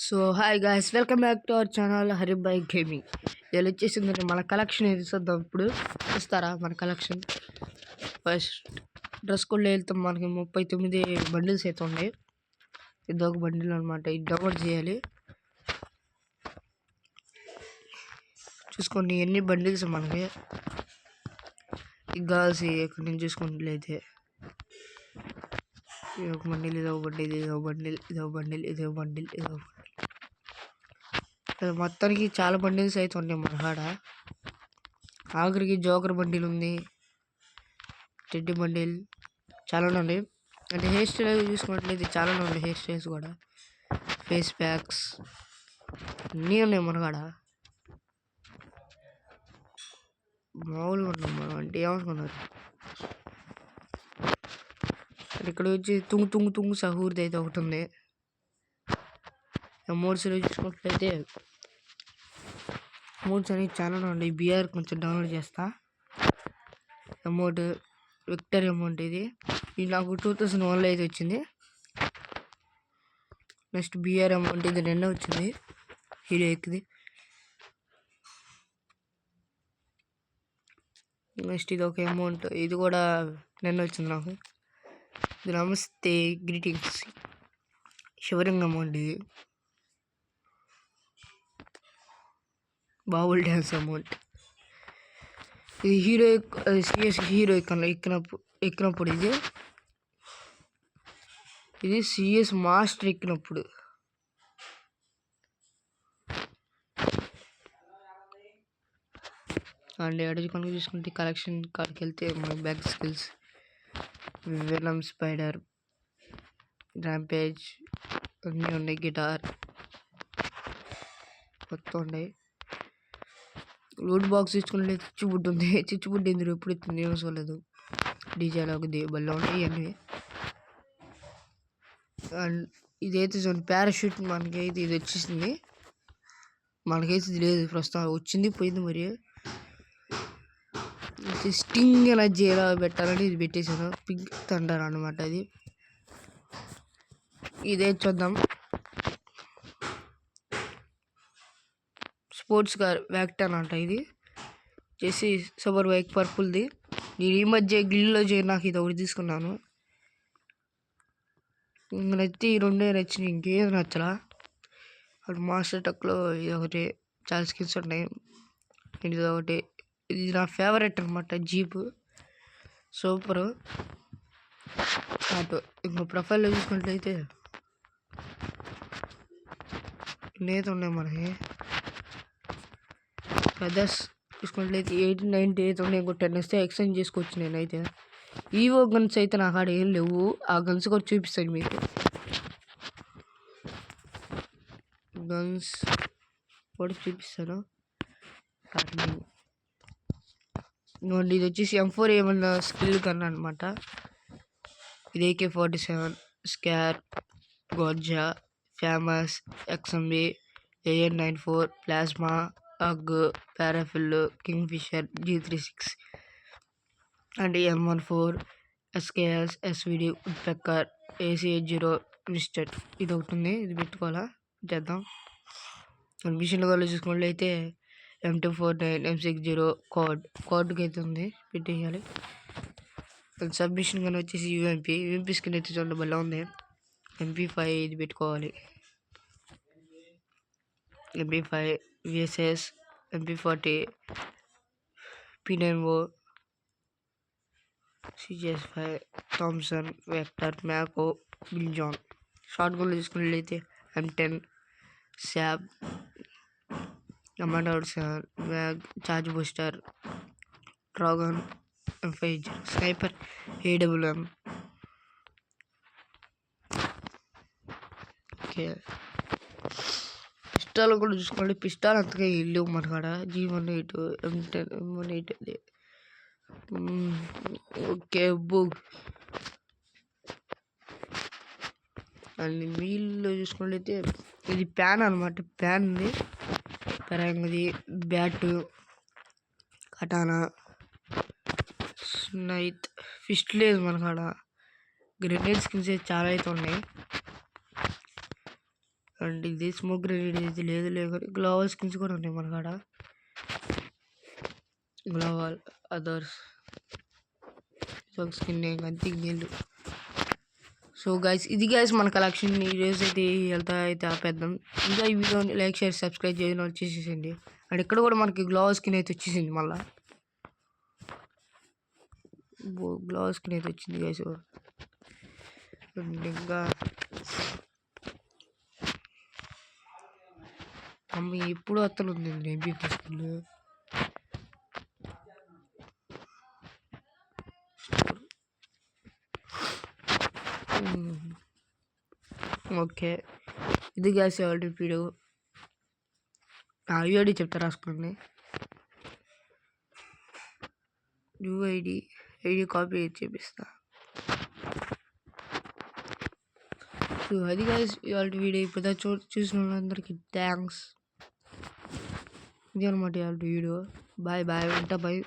So hi guys, welcome back to our channel Haribhai gaming. ఇలా వచ్చేసిందంటే మన కలెక్షన్ ఏది చూద్దాం. ఇప్పుడు చూస్తారా మన కలెక్షన్. ఫస్ట్ డ్రెస్ కోడ్లో వెళ్తాం. మనకి 39 బండిల్స్ అయితే ఉన్నాయి. ఇదొక బండిల్ అనమాట. ఇది డౌన్లోడ్ చేయాలి. చూసుకోండి ఎన్ని బండిల్స్ మనకి. ఇది కావాల్సి ఎక్కడి నుంచి చూసుకున్నట్లయితే ఇదొక బండిల్, ఇదొక బండిల్, ఇదొక బండిల్, ఇదొక బండిల్, ఇదొక బండిల్, ఇదొక బండిల్. మొత్తానికి చాలా బండిల్స్ అయితే ఉన్నాయి మన కాడ. ఆఖరికి జోకర్ బండిల్ ఉంది, టెడ్డి బండిల్ చాలా ఉన్నాయి. అంటే హెయిర్ స్టైల్ చూసుకున్నట్లయితే చాలా ఉన్నాయి. హెయిర్ స్టైల్స్ కూడా, ఫేస్ ప్యాక్స్ అన్నీ ఉన్నాయి మన కాడ. మామూలుగా ఉన్నాం మనం అంటే ఏమనుకున్నారు. ఇక్కడ వచ్చి తుంగు సహూర్ది అయితే ఒకటి ఉంది. ఎమోట్స్లో చూసుకున్నట్లయితే అమౌంట్స్ అనేవి చాలా ఉన్నాయి. బిఆర్ కొంచెం డౌన్లోడ్ చేస్తా. అమౌంట్ విక్టర్ అమౌంట్ ఇది నాకు 2001లో అయితే వచ్చింది. నెక్స్ట్ బిఆర్ అమౌంట్ ఇది నిన్న వచ్చింది. హీరో ఎక్కిది. నెక్స్ట్ ఇది ఒక అమౌంట్, ఇది కూడా నిన్న వచ్చింది నాకు. ఇది నమస్తే గ్రీటింగ్స్ శివరింగ్ అమౌంట్. ఇది బాబుల్ డ్యాన్స్ అమౌంట్. ఇది హీరో సిఎస్ హీరో ఎక్కినప్పుడు ఇది సిఎస్ మాస్టర్ ఎక్కినప్పుడు. అండ్ అడిగి కనుక చూసుకుంటే కలెక్షన్ కాడికి వెళ్తే మన back skills, venom spider, rampage అన్నీ ఉన్నాయి. గిటార్ మొత్తం ఉన్నాయి. లూట్ బాక్స్ ఇచ్చుకుంటే చిచ్చుబుడ్డు ఉంది. చిచ్చుబుడ్డు ఎందుకు ఎప్పుడు ఇస్తుంది ఏమో చూడలేదు. డీజేలో ఒక బల్లో ఉన్నాయి ఇవన్నీ. అండ్ ఇదైతే చూడండి పారాషూట్ మనకి అయితే ఇది వచ్చేసింది. మనకైతే ఇది లేదు ప్రస్తుతం. వచ్చింది పోయింది. మరి స్టింగ్ ఎనర్జీ ఎలా పెట్టాలని ఇది పెట్టేశాను. పింక్ థండర్ అనమాట. అది ఇదే చూద్దాం. స్పోర్ట్స్ కార్ వ్యాక్టర్ అంట. ఇది చేసి సూపర్ బైక్ పర్పుల్ది. నేను ఈ మధ్య గిల్లో నాకు ఇది ఒకటి తీసుకున్నాను. నచ్చి ఈ రెండే నచ్చినాయి, ఇంకేం నచ్చలా. అటు మాస్టర్ టక్లో ఇది ఒకటి, చాలా స్కిన్స్ ఉన్నాయి. ఇది ఒకటి, ఇది నా ఫేవరెట్ అనమాట. Jeep super. అటు ఇంకో ప్రొఫైల్లో చూసుకున్నట్లయితే నేత ఉన్నాయి మనకి. అదర్స్ చూసుకున్నట్లయితే 80-90 అయితే ఉన్నాయి. ఇంకో 10 వస్తే ఎక్స్చేంజ్ చేసుకోవచ్చు. నేనైతే ఈవో గన్స్ అయితే నా కాడ ఏం లేవు. ఆ గన్స్ కూడా చూపిస్తాను మీకు. గన్స్ కూడా చూపిస్తాను. ఇంకోండి ఇది వచ్చేసి M4 ఏమన్నా స్కిల్ గన్ అనమాట. ఇది AK-47, SCAR, Groza, FAMAS, XMB, AN-94, Plasma, AUG, Parafal, Kingfisher, G36 and M14, SKS, SVD, Woodpecker, AC-80 missed. ఇది ఒకటి ఉంది. ఇది పెట్టుకోవాలా చేద్దాం. మిషన్లు కూడా చూసుకున్నట్లయితే M249, M60 కోడ్కి అయితే ఉంది, పెట్టేయాలి. సబ్మిషన్ కానీ వచ్చేసి యూఎంపీ స్కిన్ అయితే చూడండి భలే ఉంది. MP5 ఇది పెట్టుకోవాలి. MP5, VSS, MP40, P9O, CGS5, Thompson, Vector, MAC, Bizon. Short గన్లు తీసుకున్నట్లయితే M10, శాబ్, Commander 7, MAG, Charge Buster, Dragon, M5, sniper, AWM. Okay, pistol కూడా చూసుకోండి. పిస్టాల్ అంతగా ఇల్లు మన కాడ. G18, M10, M18 అది. Okay book. అండ్ వీళ్ళు చూసుకున్నట్లయితే ఇది ప్యాన్ అనమాట. ప్యాన్ ఉంది, పరంగది, బ్యాటు, కటానా, స్నైత్, ఫిస్ట్ లేదు మన కాడ. గ్రెనేడ్ స్కిన్స్ చాలా అయితే ఉన్నాయి. అండ్ ఇది స్మోక్ గ్రెనేడ్ ఇది లేదు కానీ గ్లోవల్ స్కిన్స్ కూడా ఉన్నాయి మన కాడ. గ్లోవల్ అదర్స్ స్కిన్ అంతే నీళ్ళు. సో గైస్ ఇది గైస్ మన కలెక్షన్. ఈరోజు అయితే అయితే ఆపేద్దాం. ఇంకా ఈ వీడియోని లైక్ షేర్ సబ్స్క్రైబ్ చేయడం వచ్చేసేసింది. అండ్ ఇక్కడ కూడా మనకి గ్లోవల్ స్కిన్ అయితే వచ్చేసింది. మళ్ళీ గ్లోవల్ స్కిన్ అయితే వచ్చింది గైస్. ఇంకా అమ్మ ఎప్పుడు అత్తలు ఉంది ఎంపీ స్కిన్. ఓకే ఇది గ్యాస్ ఆల్రెడీ వీడియో యూఐడి చెప్తా రాసుకోండి. యూఐడి కాపీ చేపిస్తా. సో అది గ్యాస్ ఆల్రెడీ వీడియో. ఇప్పుడు చూసిన వాళ్ళందరికీ థ్యాంక్స్. ఇది అనమాట ఆల్రెడీ వీడియో. బాయ్ ఉంటా బాయ్.